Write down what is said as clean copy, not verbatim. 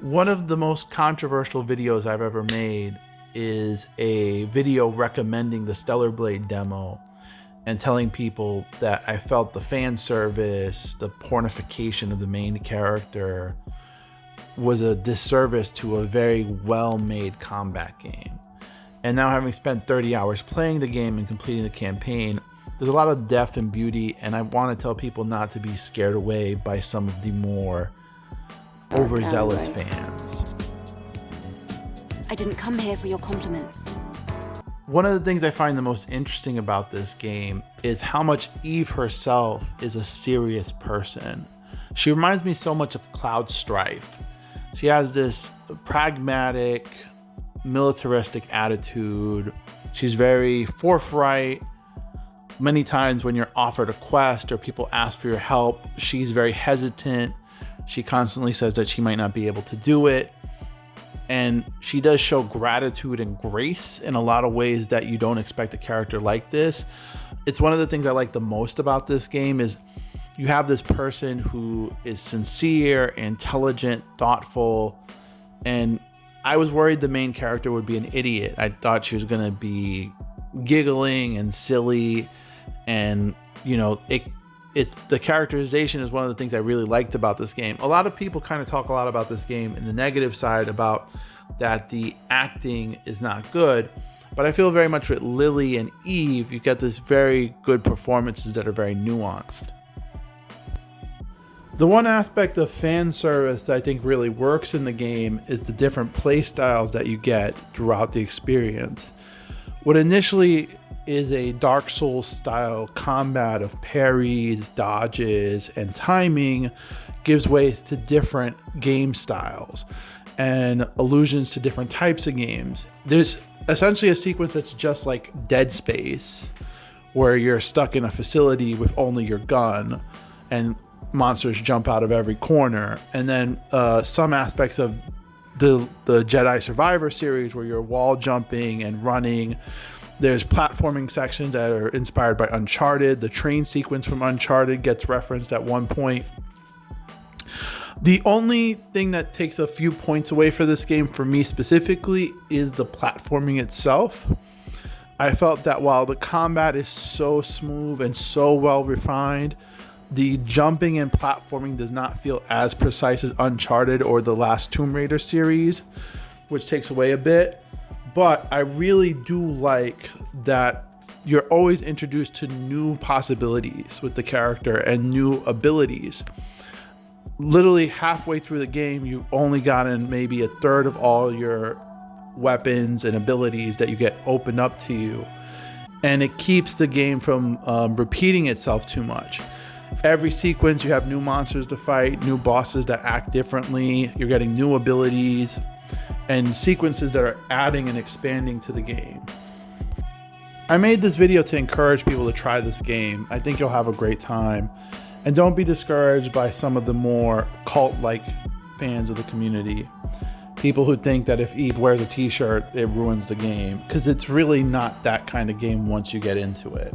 One of the most controversial videos I've ever made is a video recommending the Stellar Blade demo and telling people that I felt the fan service, the pornification of the main character was a disservice to a very well-made combat game. And now, having spent 30 hours playing the game and completing the campaign, there's a lot of depth and beauty, and I want to tell people not to be scared away by some of the more overzealous fans. I didn't come here for your compliments. One of the things I find the most interesting about this game is how much Eve herself is a serious person. She reminds me so much of Cloud Strife. She has this pragmatic, militaristic attitude. She's very forthright. Many times when you're offered a quest or people ask for your help, she's very hesitant. She constantly says that she might not be able to do it. And she does show gratitude and grace in a lot of ways that you don't expect a character like this. It's one of the things I like the most about this game is you have this person who is sincere, intelligent, thoughtful, and I was worried the main character would be an idiot. I thought she was going to be giggling and silly, and it's the characterization is one of the things I really liked about this game. A lot of people kind of talk a lot about this game in the negative side about that the acting is not good, but I feel very much with Lily and Eve, you get this very good performances that are very nuanced. The one aspect of fan service that I think really works in the game is the different play styles that you get throughout the experience. What initially is a Dark Souls style combat of parries, dodges, and timing gives way to different game styles and allusions to different types of games. There's essentially a sequence that's just like Dead Space, where you're stuck in a facility with only your gun and monsters jump out of every corner. And then some aspects of the Jedi Survivor series where you're wall jumping and running. There's platforming sections that are inspired by Uncharted. The train sequence from Uncharted gets referenced at one point. The only thing that takes a few points away for this game for me specifically is the platforming itself. I felt that while the combat is so smooth and so well refined, the jumping and platforming does not feel as precise as Uncharted or the last Tomb Raider series, which takes away a bit. But I really do like that you're always introduced to new possibilities with the character and new abilities. Literally halfway through the game, you've only gotten maybe a third of all your weapons and abilities that you get opened up to you. And it keeps the game from repeating itself too much. Every sequence, you have new monsters to fight, new bosses that act differently. You're getting new abilities and sequences that are adding and expanding to the game. I made this video to encourage people to try this game. I think you'll have a great time. And don't be discouraged by some of the more cult-like fans of the community. People who think that if Eve wears a t-shirt, it ruins the game. Because it's really not that kind of game once you get into it.